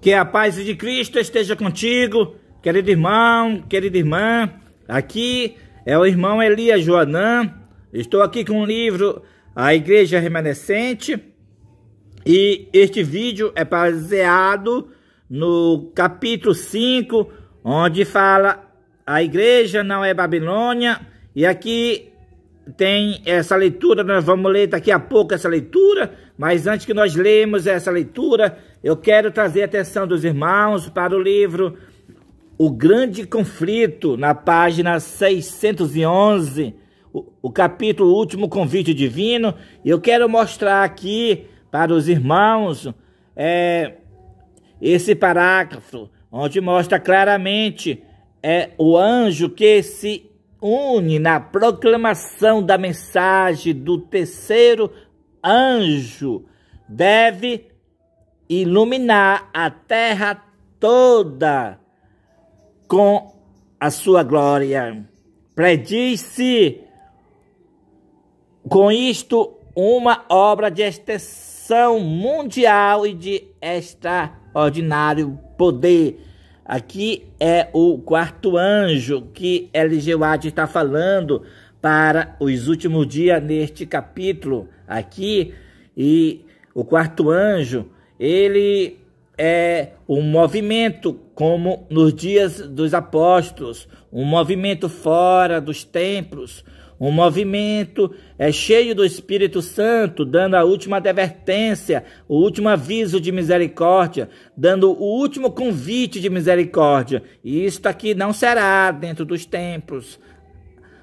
Que a paz de Cristo esteja contigo, querido irmão, querida irmã. Aqui é o irmão Elias Joanã. Estou aqui com o livro A Igreja Remanescente. E este vídeo é baseado no capítulo 5, onde fala a igreja não é Babilônia. E aqui tem essa leitura, nós vamos ler daqui a pouco essa leitura, mas antes que nós lemos essa leitura, eu quero trazer a atenção dos irmãos para o livro O Grande Conflito, na página 611, o capítulo Último Convite Divino. E eu quero mostrar aqui para os irmãos esse parágrafo, onde mostra claramente o anjo que se une na proclamação da mensagem do terceiro anjo deve iluminar a terra toda com a sua glória. Prediz-se com isto uma obra de extensão mundial e de extraordinário poder. Aqui é o quarto anjo que Elijah White está falando para os últimos dias neste capítulo aqui. E o quarto anjo, ele é um movimento como nos dias dos apóstolos, um movimento fora dos templos, um movimento cheio do Espírito Santo, dando a última advertência, o último aviso de misericórdia, dando o último convite de misericórdia. E isto aqui não será dentro dos templos,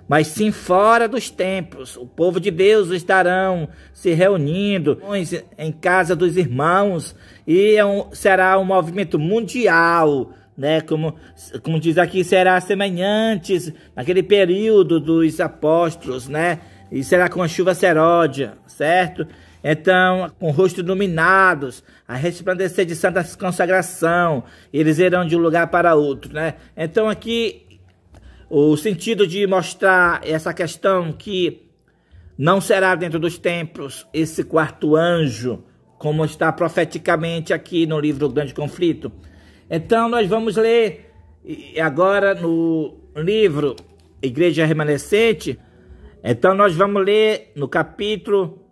mas sim fora dos templos. O povo de Deus estarão se reunindo em casa dos irmãos, e será um movimento mundial, né? Como diz aqui, será semelhante naquele período dos apóstolos, né? E será com a chuva seródia, certo? Então, com o rosto iluminados, a resplandecer de santa consagração, eles irão de um lugar para outro, né? Então, aqui, o sentido de mostrar essa questão que não será dentro dos templos esse quarto anjo, como está profeticamente aqui no livro do Grande Conflito. Então, nós vamos ler agora no livro Igreja Remanescente. Então, nós vamos ler no capítulo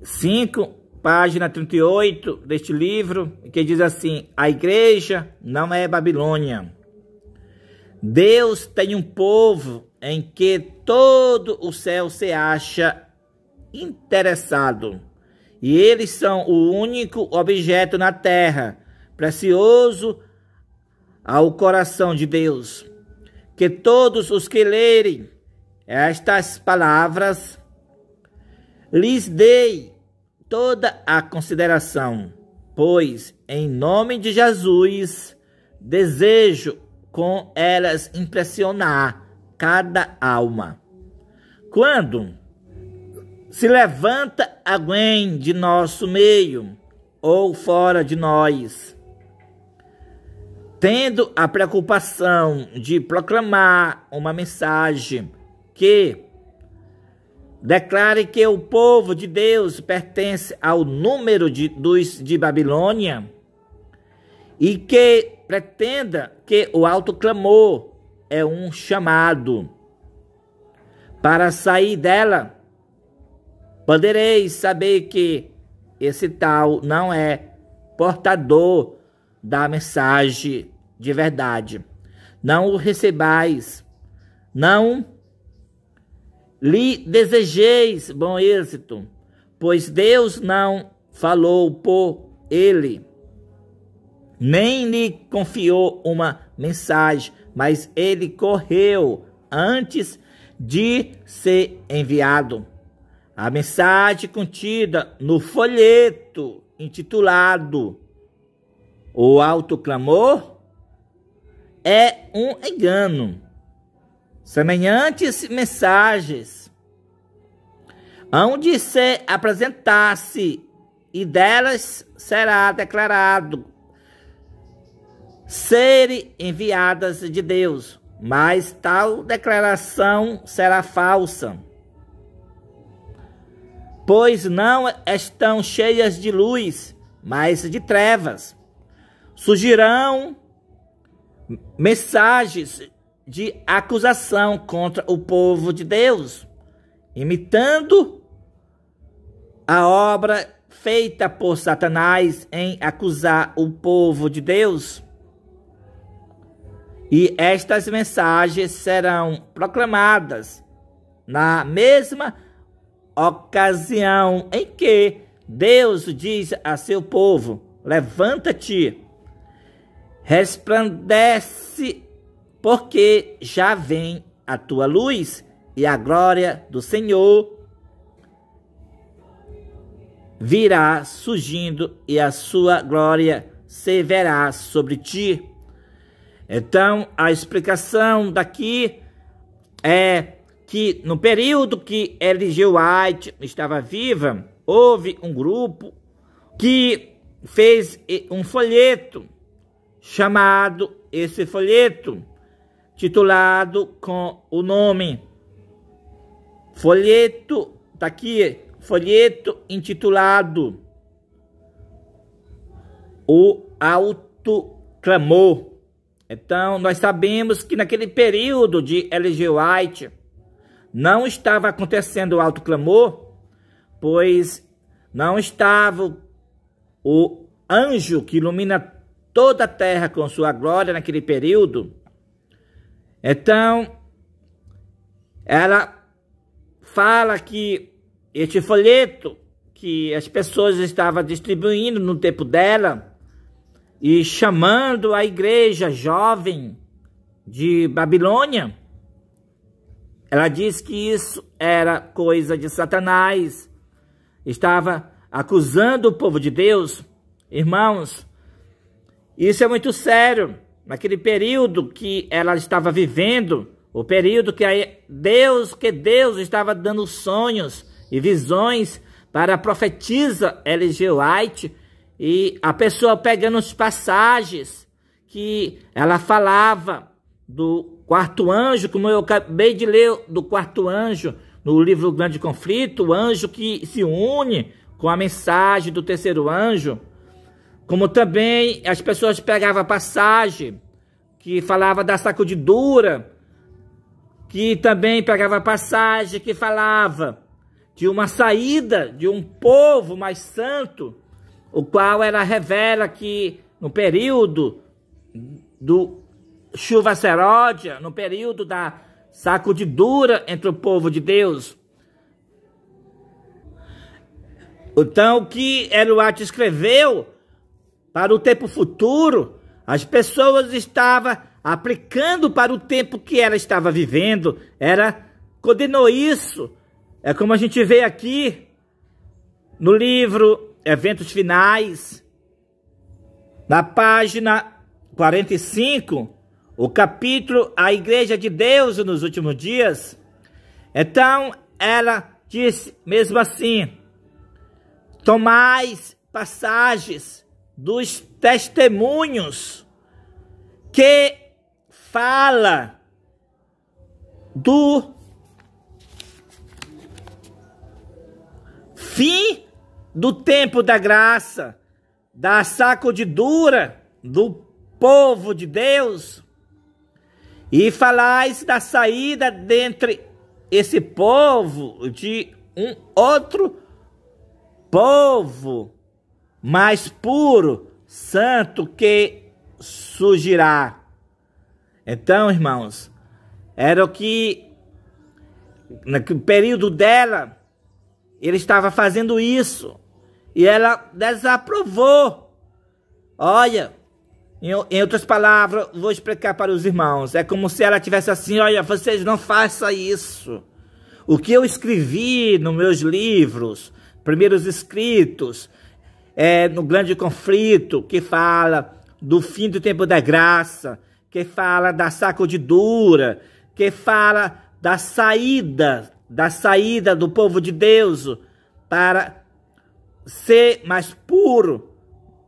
5, página 38 deste livro, que diz assim: a igreja não é Babilônia. Deus tem um povo em que todo o céu se acha interessado. E eles são o único objeto na terra precioso ao coração de Deus. Que todos os que lerem estas palavras lhes dei toda a consideração, pois em nome de Jesus desejo com elas impressionar cada alma. Quando se levanta alguém de nosso meio ou fora de nós, tendo a preocupação de proclamar uma mensagem que declare que o povo de Deus pertence ao número dos de Babilônia, e que pretenda que o alto clamor é um chamado para sair dela, podereis saber que esse tal não é portador da mensagem de verdade. Não o recebais, não lhe desejeis bom êxito, pois Deus não falou por ele, nem lhe confiou uma mensagem, mas ele correu antes de ser enviado. A mensagem contida no folheto intitulado O Alto Clamor é um engano. Semelhantes mensagens hão de se apresentar-se, e delas será declarado serem enviadas de Deus, mas tal declaração será falsa, pois não estão cheias de luz, mas de trevas. surgirão mensagens de acusação contra o povo de Deus, imitando a obra feita por Satanás em acusar o povo de Deus. E estas mensagens serão proclamadas na mesma ocasião em que Deus diz a seu povo: levanta-te, resplandece, porque já vem a tua luz e a glória do Senhor virá surgindo e a sua glória se verá sobre ti. Então, a explicação daqui é que no período que Ellen G. White estava viva, houve um grupo que fez um folheto chamado, esse folheto, titulado com o nome, folheto, tá aqui, folheto intitulado O Alto Clamor. Então, nós sabemos que naquele período de Ellen G. White não estava acontecendo o alto clamor, pois não estava o anjo que ilumina toda a terra com sua glória naquele período. Então, ela fala que este folheto que as pessoas estavam distribuindo no tempo dela e chamando a igreja jovem de Babilônia, ela diz que isso era coisa de Satanás, estava acusando o povo de Deus. Irmãos, isso é muito sério. Naquele período que ela estava vivendo, o período que Deus estava dando sonhos e visões para a profetisa Ellen G. White, e a pessoa pegando as passagens que ela falava do quarto anjo, como eu acabei de ler do quarto anjo no livro Grande Conflito, o anjo que se une com a mensagem do terceiro anjo, como também as pessoas pegavam a passagem que falava da sacudidura, que também pegava a passagem que falava de uma saída de um povo mais santo, o qual ela revela que no período do chuva seródia, no período da sacudidura entre o povo de Deus. Então, o que Ellen White escreveu para o tempo futuro, as pessoas estavam aplicando para o tempo que ela estava vivendo. Ela condenou isso. É como a gente vê aqui no livro Eventos Finais, na página 45, o capítulo A Igreja de Deus nos Últimos Dias. Então, ela disse mesmo assim: tomais passagens dos testemunhos que fala do fim do tempo da graça, da sacudidura do povo de Deus, e falais da saída dentre esse povo de um outro povo mais puro, santo, que surgirá. Então, irmãos, era o que no período dela ele estava fazendo isso, e ela desaprovou. Olha, em outras palavras, vou explicar para os irmãos. É como se ela tivesse assim: olha, vocês não façam isso. O que eu escrevi nos meus livros, primeiros escritos, no Grande Conflito, que fala do fim do tempo da graça, que fala da sacudidura, que fala da saída do povo de Deus para ser mais puro,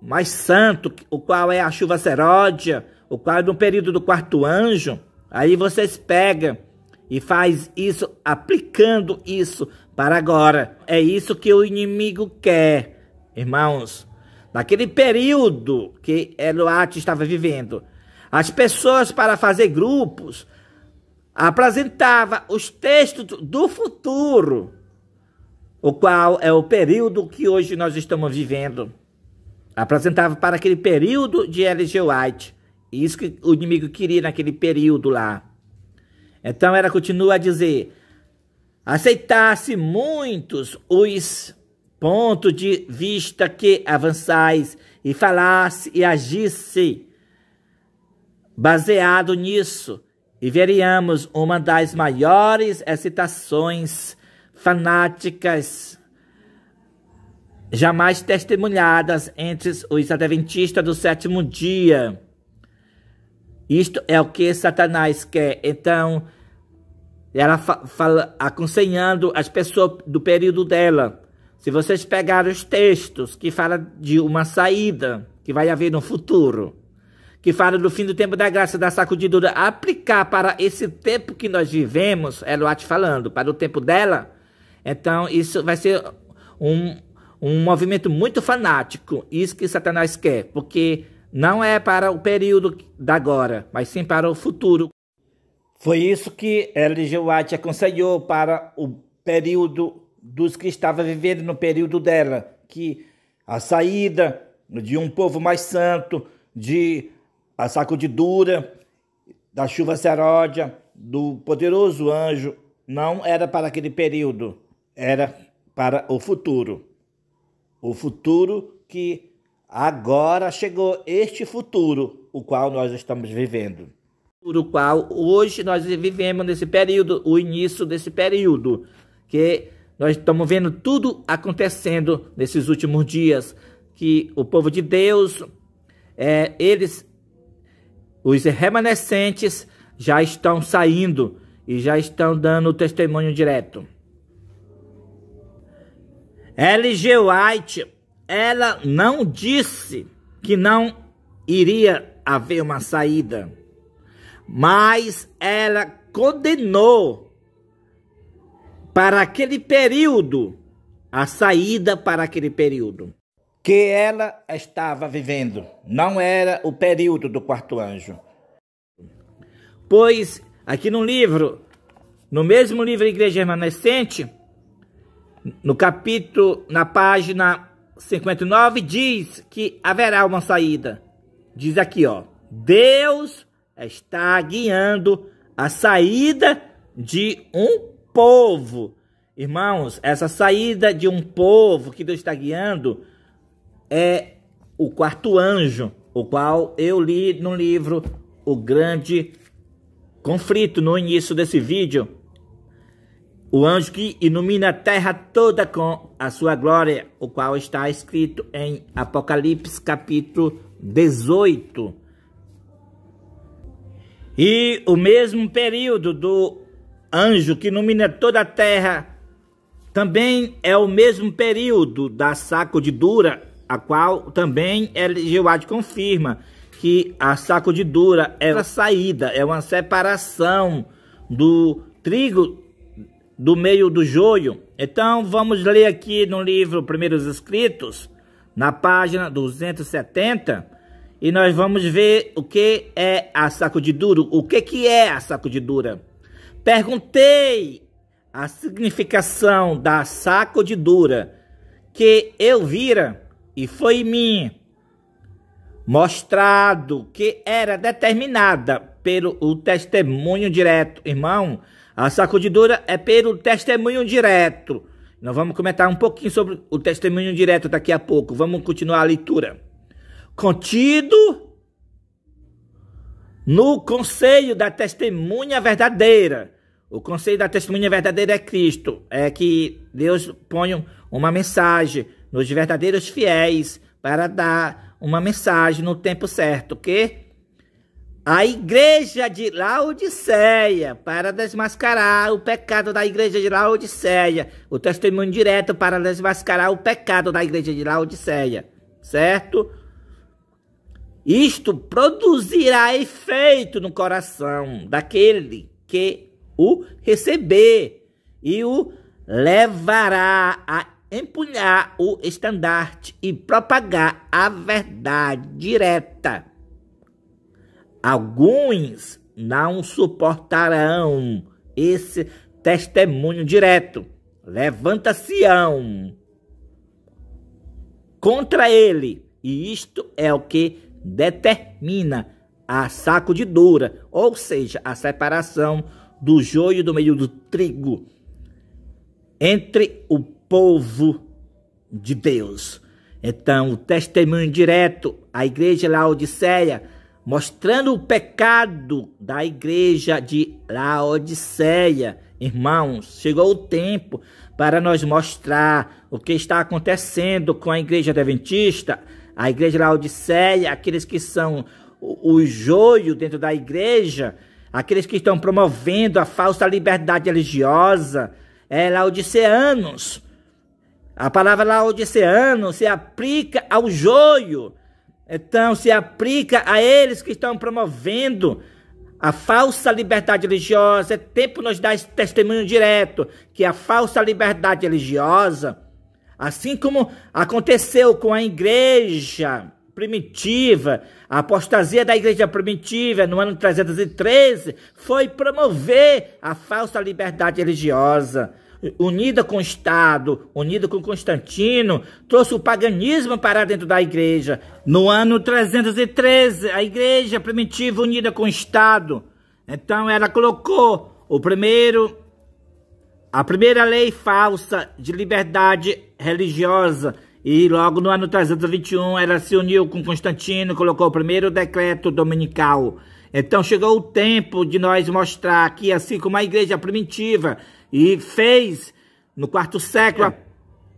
mais santo, o qual é a chuva seródia, o qual é no período do quarto anjo. Aí vocês pegam e faz isso, aplicando isso para agora. É isso que o inimigo quer, irmãos. naquele período que Ellen White estava vivendo, as pessoas, para fazer grupos, apresentavam os textos do futuro, o qual é o período que hoje nós estamos vivendo. Apresentava para aquele período de Ellen White. Isso que o inimigo queria naquele período lá. Então ela continua a dizer: aceitasse muitos os pontos de vista que avançais e falasse e agisse baseado nisso, e veríamos uma das maiores excitações fanáticas jamais testemunhadas entre os adventistas do sétimo dia. Isto é o que Satanás quer. Então, ela fala, aconselhando as pessoas do período dela. Se vocês pegarem os textos que falam de uma saída que vai haver no futuro, que fala do fim do tempo da graça, da sacudidura, aplicar para esse tempo que nós vivemos, Ellen White falando, para o tempo dela, então isso vai ser um movimento muito fanático. Isso que Satanás quer, porque não é para o período da agora, mas sim para o futuro. Foi isso que Ellen White aconselhou para o período dos que estavam vivendo no período dela, que a saída de um povo mais santo, de a sacudidura, da chuva seródia, do poderoso anjo, não era para aquele período, era para o futuro. O futuro que agora chegou, este futuro, o qual nós estamos vivendo. O qual hoje nós vivemos nesse período, o início desse período, que nós estamos vendo tudo acontecendo nesses últimos dias, que o povo de Deus, os remanescentes já estão saindo e já estão dando o testemunho direto. Ellen White, ela não disse que não iria haver uma saída, mas ela condenou para aquele período, a saída para aquele período que ela estava vivendo. Não era o período do quarto anjo. Pois aqui no livro, no mesmo livro Igreja Remanescente, no capítulo, na página 59, diz que haverá uma saída. Diz aqui, ó: Deus está guiando a saída de um povo. Irmãos, essa saída de um povo que Deus está guiando é o quarto anjo, o qual eu li no livro O Grande Conflito, no início desse vídeo. O anjo que ilumina a terra toda com a sua glória, o qual está escrito em Apocalipse capítulo 18. E o mesmo período do anjo que ilumina toda a terra também é o mesmo período da sacudidura, a qual também Ellen White confirma que a sacudidura é uma saída, é uma separação do trigo do meio do joio. Então vamos ler aqui no livro Primeiros Escritos, na página 270, e nós vamos ver o que é a sacudidura, o que é a sacudidura. Perguntei a significação da sacudidura que eu vira, e foi em mim mostrado que era determinada pelo o testemunho direto. Irmão, a sacudidura é pelo testemunho direto. Nós vamos comentar um pouquinho sobre o testemunho direto daqui a pouco. Vamos continuar a leitura. Contido no conselho da testemunha verdadeira. O conselho da testemunha verdadeira é Cristo. É que Deus põe uma mensagem nos verdadeiros fiéis para dar uma mensagem no tempo certo, que a igreja de Laodiceia, para desmascarar o pecado da igreja de Laodiceia, o testemunho direto para desmascarar o pecado da igreja de Laodiceia, certo? Isto produzirá efeito no coração daquele que o receber e o levará a empunhar o estandarte e propagar a verdade direta. Alguns não suportarão esse testemunho direto. Levanta-se-ão contra ele. E isto é o que determina a sacudidura, ou seja, a separação do joio do meio do trigo entre o povo de Deus. Então, o testemunho direto, a igreja de Laodiceia, mostrando o pecado da igreja de Laodiceia. Irmãos, chegou o tempo para nós mostrar o que está acontecendo com a igreja adventista, a igreja de Laodiceia, aqueles que são o joio dentro da igreja, aqueles que estão promovendo a falsa liberdade religiosa, laodiceanos. A palavra laodiceano se aplica ao joio. Então, se aplica a eles que estão promovendo a falsa liberdade religiosa. É tempo de nós dar esse testemunho direto que a falsa liberdade religiosa, assim como aconteceu com a igreja primitiva, a apostasia da igreja primitiva no ano 313, foi promover a falsa liberdade religiosa. Unida com o Estado, unida com Constantino, trouxe o paganismo para dentro da igreja. No ano 313, a igreja primitiva unida com o Estado, então ela colocou a primeira lei falsa de liberdade religiosa. E logo no ano 321 ela se uniu com Constantino, colocou o primeiro decreto dominical. Então chegou o tempo de nós mostrar que, assim como a igreja primitiva e fez no 4º século,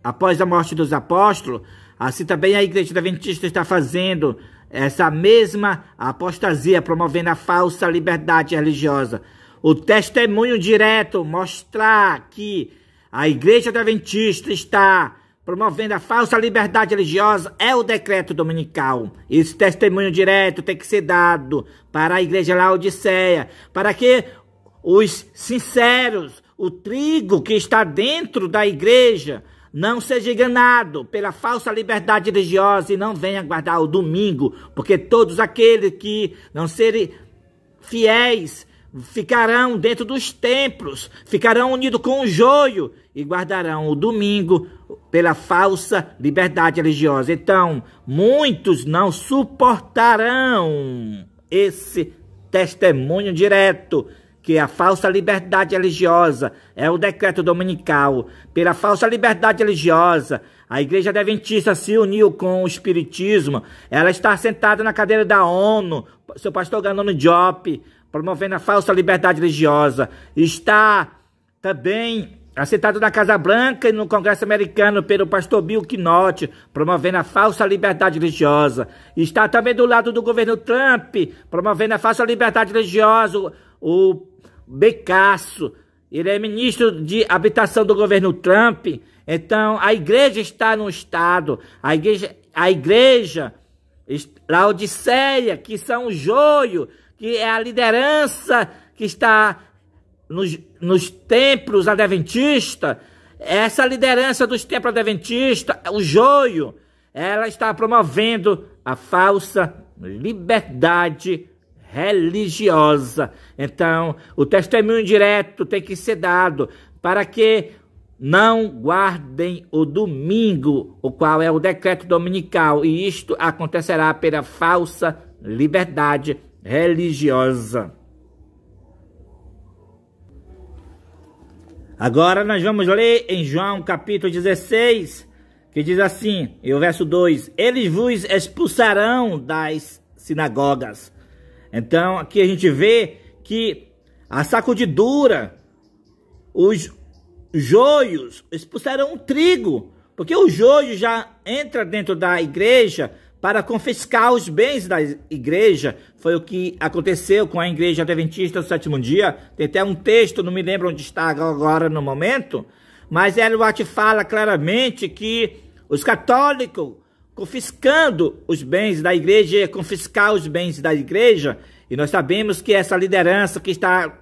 após a morte dos apóstolos, assim também a igreja adventista está fazendo essa mesma apostasia, promovendo a falsa liberdade religiosa. O testemunho direto mostrar que a igreja adventista está promovendo a falsa liberdade religiosa é o decreto dominical. Esse testemunho direto tem que ser dado para a igreja Laodiceia, para que os sinceros, o trigo que está dentro da igreja, não seja enganado pela falsa liberdade religiosa e não venha guardar o domingo, porque todos aqueles que não serem fiéis ficarão dentro dos templos, ficarão unidos com o joio e guardarão o domingo pela falsa liberdade religiosa. Então, muitos não suportarão esse testemunho direto, que a falsa liberdade religiosa é o decreto dominical. Pela falsa liberdade religiosa, a igreja adventista se uniu com o espiritismo. Ela está sentada na cadeira da ONU, seu pastor Ganoni Diop, promovendo a falsa liberdade religiosa. Está também assentado na Casa Branca e no Congresso Americano pelo pastor Bill Knott, promovendo a falsa liberdade religiosa. Está também do lado do governo Trump, promovendo a falsa liberdade religiosa, o Becasso. Ele é ministro de habitação do governo Trump. Então, a igreja está no Estado. A igreja Laodiceia, que são o joio, que é a liderança que está nos templos adventistas, essa liderança dos templos adventistas, o joio, ela está promovendo a falsa liberdade religiosa. Então, o testemunho direto tem que ser dado para que não guardem o domingo, o qual é o decreto dominical, e isto acontecerá pela falsa liberdade religiosa. Agora nós vamos ler em João capítulo 16, que diz assim, e o verso 2, eles vos expulsarão das sinagogas. Então aqui a gente vê que a sacudidura, os joios expulsarão o trigo, porque o joio já entra dentro da igreja para confiscar os bens da igreja. Foi o que aconteceu com a igreja adventista do sétimo dia. Tem até um texto, não me lembro onde está agora no momento, mas Ellen White fala claramente que os católicos confiscando os bens da igreja, confiscar os bens da igreja, e nós sabemos que essa liderança que está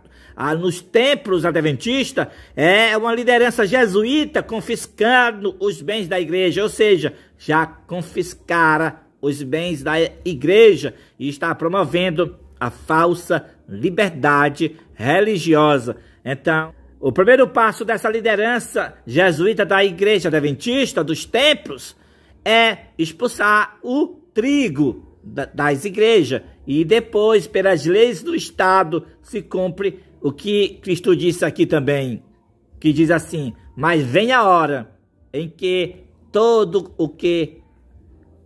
nos templos adventistas, é uma liderança jesuíta confiscando os bens da igreja, ou seja, já confiscara os bens da igreja e está promovendo a falsa liberdade religiosa. Então, o primeiro passo dessa liderança jesuíta da igreja adventista, dos templos, é expulsar o trigo das igrejas. E depois, pelas leis do Estado, se cumpre o que Cristo disse aqui também, que diz assim: mas vem a hora em que todo o que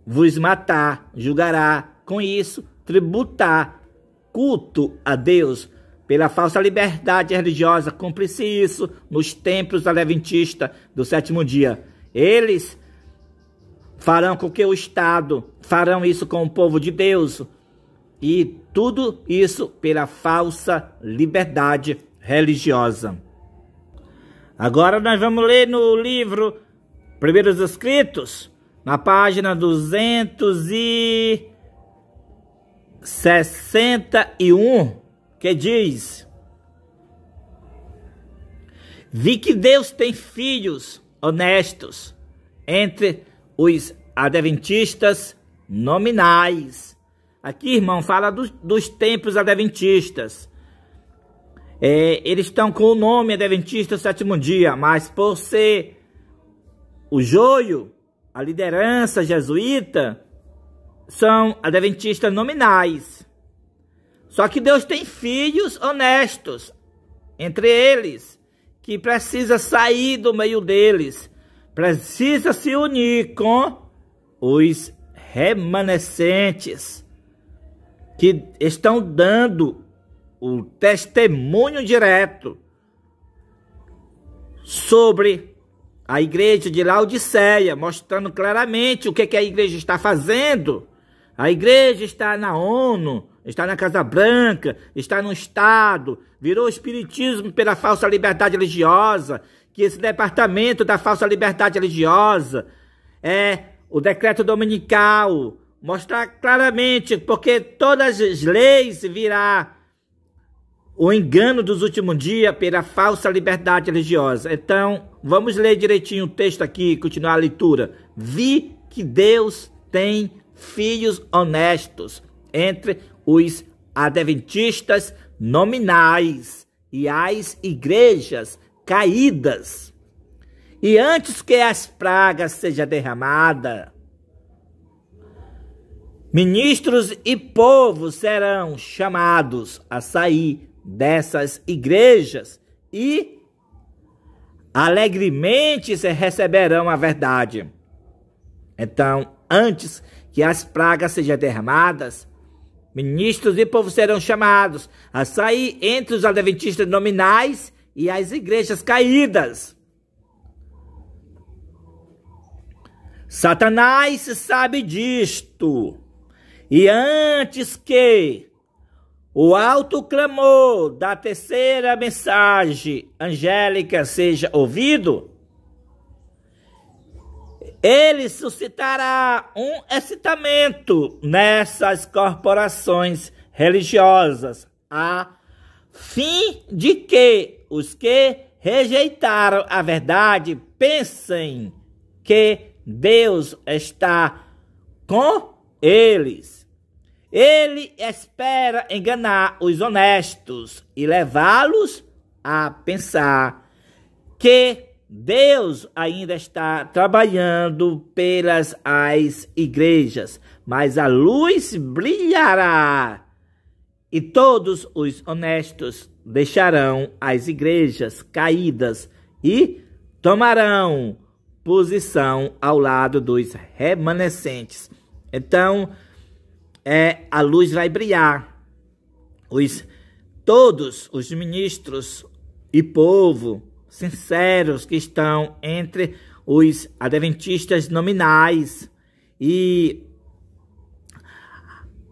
vos matar julgará com isso tributar culto a Deus pela falsa liberdade religiosa. Cumpre-se isso nos templos adventistas do sétimo dia. Eles farão com que o Estado farão isso com o povo de Deus. E tudo isso pela falsa liberdade religiosa. Agora nós vamos ler no livro Primeiros Escritos, na página 261, que diz: vi que Deus tem filhos honestos entre os adventistas nominais. Aqui, irmão, fala dos templos adventistas. Eles estão com o nome Adventista Sétimo Dia, mas por ser o joio, a liderança jesuíta, são adventistas nominais. Só que Deus tem filhos honestos entre eles, que precisa sair do meio deles, precisa se unir com os remanescentes, que estão dando o testemunho direto sobre a igreja de Laodiceia, mostrando claramente o que a igreja está fazendo. A igreja está na ONU, está na Casa Branca, está no Estado, virou espiritismo pela falsa liberdade religiosa, que esse departamento da falsa liberdade religiosa é o decreto dominical, mostrar claramente, porque todas as leis virá o engano dos últimos dias pela falsa liberdade religiosa. Então, vamos ler direitinho o texto aqui, continuar a leitura. Vi que Deus tem filhos honestos entre os adventistas nominais e as igrejas caídas. E antes que as pragas sejam derramadas, ministros e povos serão chamados a sair dessas igrejas e alegremente receberão a verdade. Então, antes que as pragas sejam derramadas, ministros e povos serão chamados a sair entre os adventistas nominais e as igrejas caídas. Satanás sabe disto, e antes que o alto clamor da terceira mensagem angélica seja ouvido, ele suscitará um excitamento nessas corporações religiosas, a fim de que os que rejeitaram a verdade pensem que Deus está com eles. Ele espera enganar os honestos e levá-los a pensar que Deus ainda está trabalhando pelas as igrejas, mas a luz brilhará e todos os honestos deixarão as igrejas caídas e tomarão posição ao lado dos remanescentes. Então, a luz vai brilhar. Todos os ministros e povo sinceros que estão entre os adventistas nominais e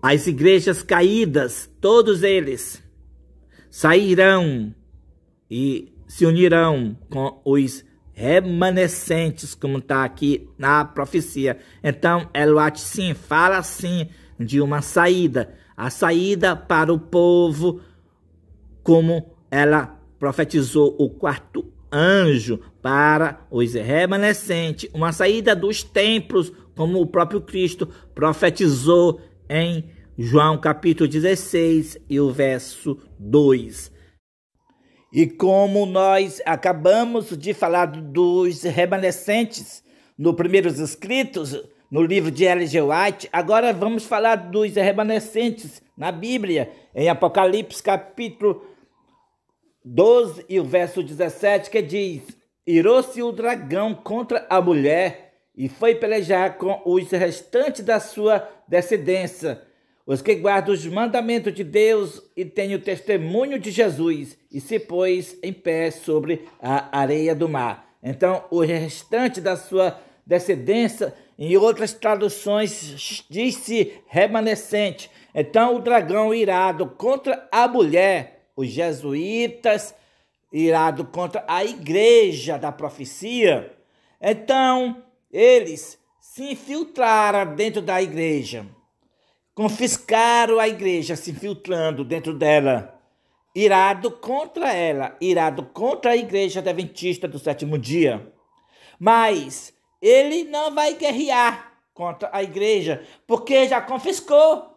as igrejas caídas, todos eles sairão e se unirão com os remanescentes, como está aqui na profecia. Então, Eluat sim fala sim de uma saída, a saída para o povo como ela profetizou o quarto anjo para os remanescentes, uma saída dos templos, como o próprio Cristo profetizou em João capítulo 16 e o verso 2. E como nós acabamos de falar dos remanescentes nos primeiros escritos, no livro de Ellen G. White, agora vamos falar dos remanescentes na Bíblia, em Apocalipse capítulo 12 e o verso 17, que diz: irou-se o dragão contra a mulher e foi pelejar com os restantes da sua descendência, os que guardam os mandamentos de Deus e têm o testemunho de Jesus, e se pôs em pé sobre a areia do mar. Então, o restante da sua descendência, em outras traduções, diz-se remanescente. Então, o dragão irado contra a mulher, os jesuítas, irado contra a igreja da profecia. Então, eles se infiltraram dentro da igreja. Confiscaram a igreja, se infiltrando dentro dela, irado contra ela, irado contra a igreja adventista do sétimo dia. Mas ele não vai guerrear contra a igreja, porque já confiscou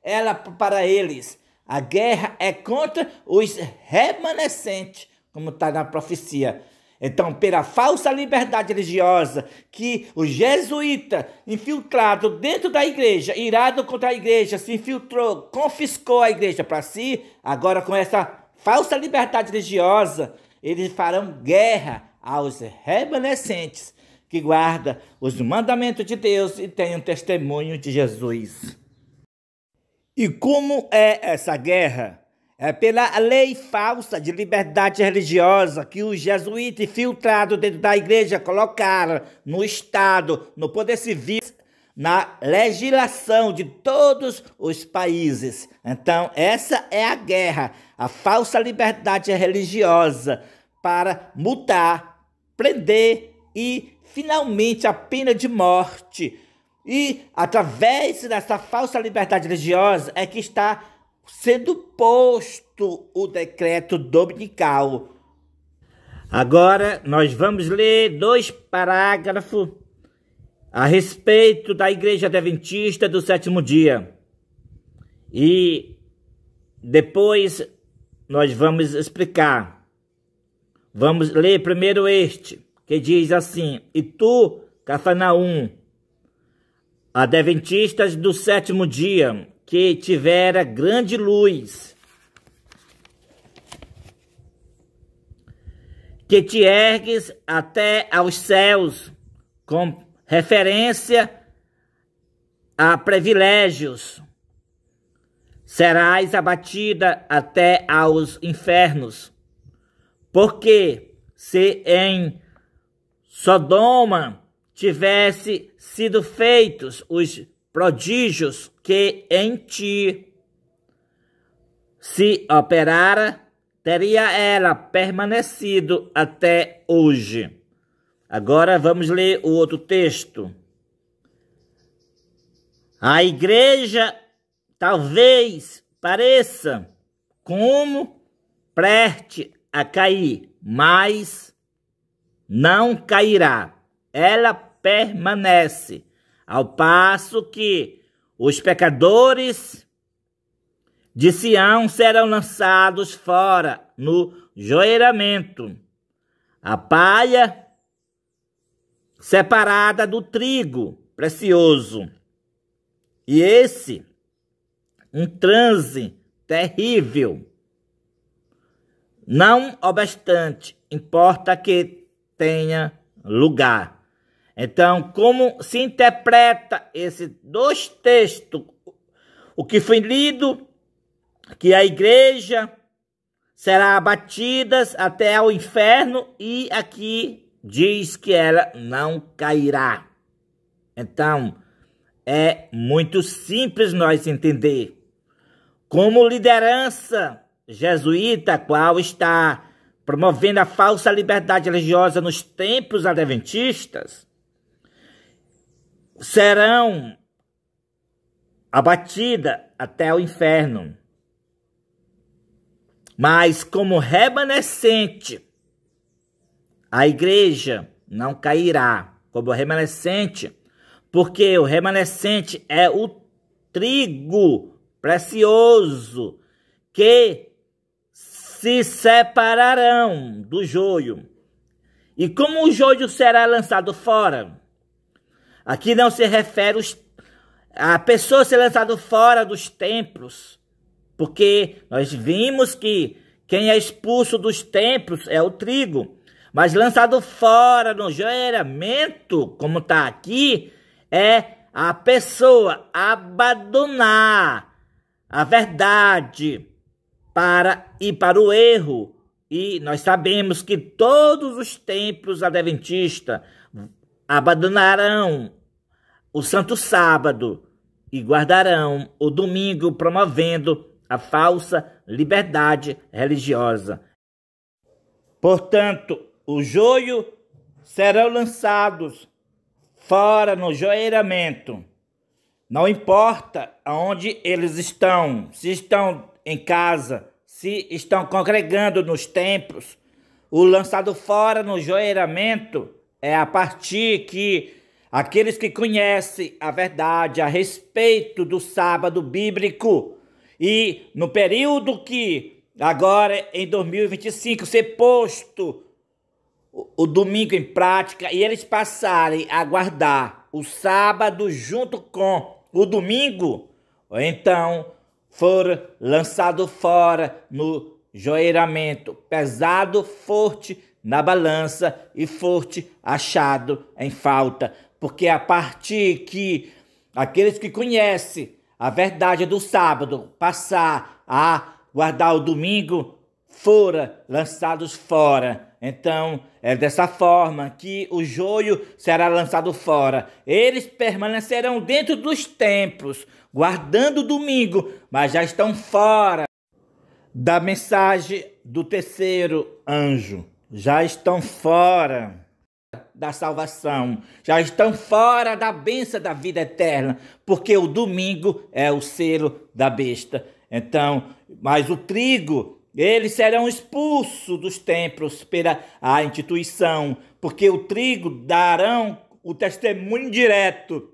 ela para eles. A guerra é contra os remanescentes, como está na profecia. Então, pela falsa liberdade religiosa que o jesuíta, infiltrado dentro da igreja, irado contra a igreja, se infiltrou, confiscou a igreja para si, agora com essa falsa liberdade religiosa, eles farão guerra aos remanescentes que guardam os mandamentos de Deus e têm um testemunho de Jesus. E como é essa guerra? É pela lei falsa de liberdade religiosa que os jesuítas infiltrados dentro da igreja colocaram no Estado, no poder civil, na legislação de todos os países. Então, essa é a guerra, a falsa liberdade religiosa para multar, prender e, finalmente, a pena de morte. E, através dessa falsa liberdade religiosa, é que está sendo posto o decreto dominical. Agora nós vamos ler 2 parágrafos a respeito da Igreja Adventista do sétimo dia. E depois nós vamos explicar. Vamos ler primeiro este, que diz assim: e tu, Cafarnaum, adventistas do sétimo dia, que tivera grande luz, que te ergues até aos céus, com referência a privilégios, serás abatida até aos infernos, porque se em Sodoma tivesse sido feitos os prodígios que em ti se operara, teria ela permanecido até hoje. Agora vamos ler o outro texto. A igreja talvez pareça como preste a cair, mas não cairá. Ela permanece, ao passo que os pecadores de Sião serão lançados fora no joeiramento, a palha separada do trigo precioso. E esse, um transe terrível. Não obstante, importa que tenha lugar. Então, como se interpreta esses 2 textos? O que foi lido, que a igreja será abatida até ao inferno, e aqui diz que ela não cairá. Então, é muito simples nós entender. Como liderança jesuíta, a qual está promovendo a falsa liberdade religiosa nos templos adventistas, serão abatidas até o inferno. Mas como remanescente, a igreja não cairá como remanescente, porque o remanescente é o trigo precioso que se separarão do joio. E como o joio será lançado fora? Aqui não se refere a pessoa ser lançado fora dos templos, porque nós vimos que quem é expulso dos templos é o trigo, mas lançado fora no joelhamento, como está aqui, é a pessoa abandonar a verdade para ir para o erro. E nós sabemos que todos os templos adventistas abandonarão o Santo Sábado e guardarão o domingo, promovendo a falsa liberdade religiosa. Portanto, o joio serão lançados fora no joelhamento. Não importa aonde eles estão, se estão em casa, se estão congregando nos templos, o lançado fora no joelhamento é a partir que aqueles que conhecem a verdade a respeito do sábado bíblico e no período que agora em 2025 ser posto o domingo em prática e eles passarem a guardar o sábado junto com o domingo, então for lançado fora no joelhamento, pesado, forte na balança e forte achado em falta. Porque a partir que aqueles que conhecem a verdade do sábado passar a guardar o domingo, fora lançados fora. Então, é dessa forma que o joio será lançado fora. Eles permanecerão dentro dos templos, guardando o domingo, mas já estão fora da mensagem do terceiro anjo. Já estão fora da salvação, já estão fora da bênção da vida eterna, porque o domingo é o selo da besta. Então, mas o trigo, eles serão expulsos dos templos pela a instituição, porque o trigo darão o testemunho direto,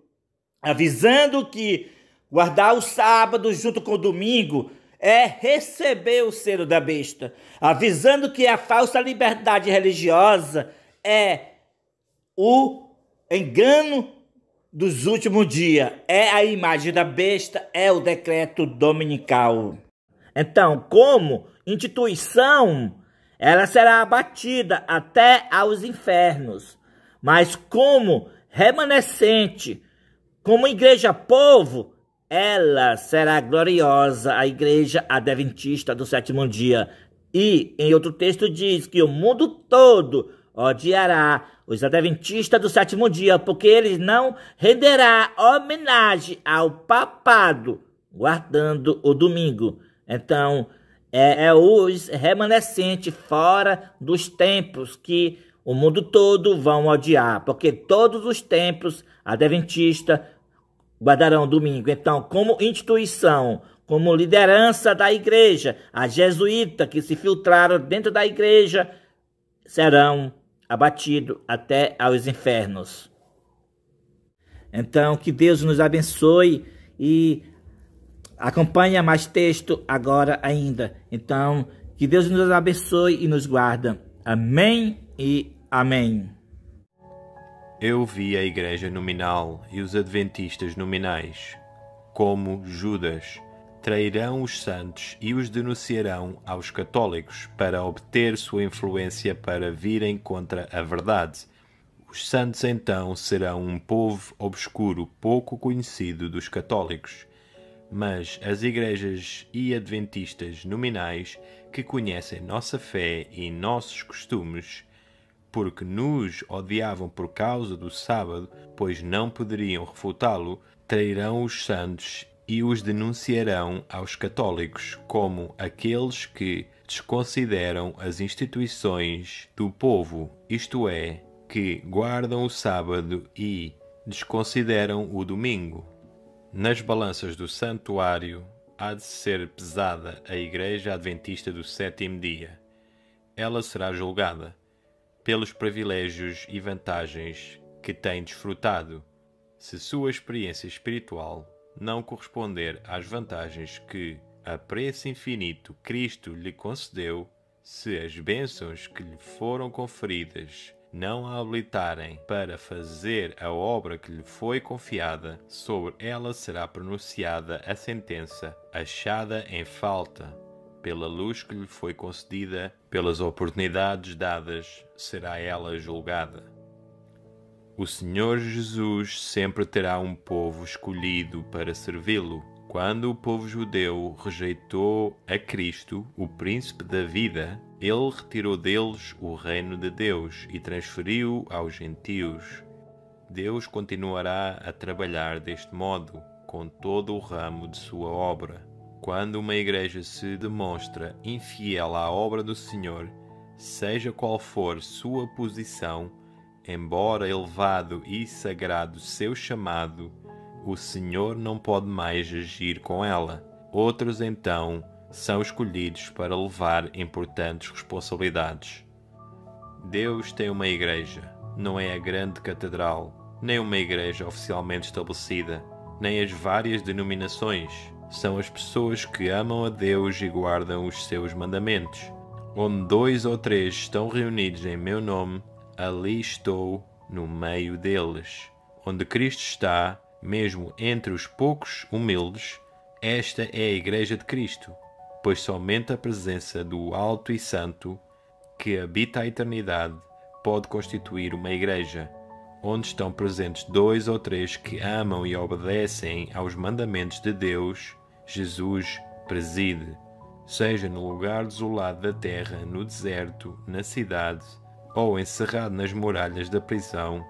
avisando que guardar o sábado junto com o domingo é receber o selo da besta, avisando que a falsa liberdade religiosa é o engano dos últimos dias, é a imagem da besta, é o decreto dominical. Então, como instituição, ela será abatida até aos infernos, mas como remanescente, como igreja povo, ela será gloriosa, a igreja adventista do sétimo dia. E em outro texto diz que o mundo todo odiará os adventistas do sétimo dia, porque eles não renderá homenagem ao papado, guardando o domingo. Então, é os remanescentes fora dos templos que o mundo todo vão odiar, porque todos os templos adventistas guardarão o domingo. Então, como instituição, como liderança da igreja, as jesuítas que se filtraram dentro da igreja serão abatidos até aos infernos. Então, que Deus nos abençoe e acompanha mais texto agora ainda. Então, que Deus nos abençoe e nos guarda. Amém e amém. Eu vi a igreja nominal e os adventistas nominais, como Judas, trairão os santos e os denunciarão aos católicos para obter sua influência para virem contra a verdade. Os santos então serão um povo obscuro pouco conhecido dos católicos. Mas as igrejas e adventistas nominais que conhecem nossa fé e nossos costumes, porque nos odiavam por causa do sábado, pois não poderiam refutá-lo, trairão os santos e os denunciarão aos católicos como aqueles que desconsideram as instituições do povo, isto é, que guardam o sábado e desconsideram o domingo. Nas balanças do santuário há de ser pesada a Igreja Adventista do Sétimo Dia. Ela será julgada pelos privilégios e vantagens que tem desfrutado. Se sua experiência espiritual não corresponder às vantagens que, a preço infinito, Cristo lhe concedeu, se as bênçãos que lhe foram conferidas não a habilitarem para fazer a obra que lhe foi confiada, sobre ela será pronunciada a sentença, achada em falta. Pela luz que lhe foi concedida, pelas oportunidades dadas, será ela julgada. O Senhor Jesus sempre terá um povo escolhido para servi-lo. Quando o povo judeu rejeitou a Cristo, o príncipe da vida, ele retirou deles o reino de Deus e transferiu aos gentios. Deus continuará a trabalhar deste modo, com todo o ramo de sua obra. Quando uma igreja se demonstra infiel à obra do Senhor, seja qual for sua posição, embora elevado e sagrado seu chamado, o Senhor não pode mais agir com ela. Outros, então, são escolhidos para levar importantes responsabilidades. Deus tem uma igreja, não é a grande catedral, nem uma igreja oficialmente estabelecida, nem as várias denominações. São as pessoas que amam a Deus e guardam os seus mandamentos. Onde 2 ou 3 estão reunidos em meu nome, ali estou no meio deles. Onde Cristo está, mesmo entre os poucos humildes, esta é a Igreja de Cristo, pois somente a presença do Alto e Santo, que habita a eternidade, pode constituir uma igreja. Onde estão presentes 2 ou 3 que amam e obedecem aos mandamentos de Deus, Jesus preside, seja no lugar desolado da terra, no deserto, na cidade, ou encerrado nas muralhas da prisão.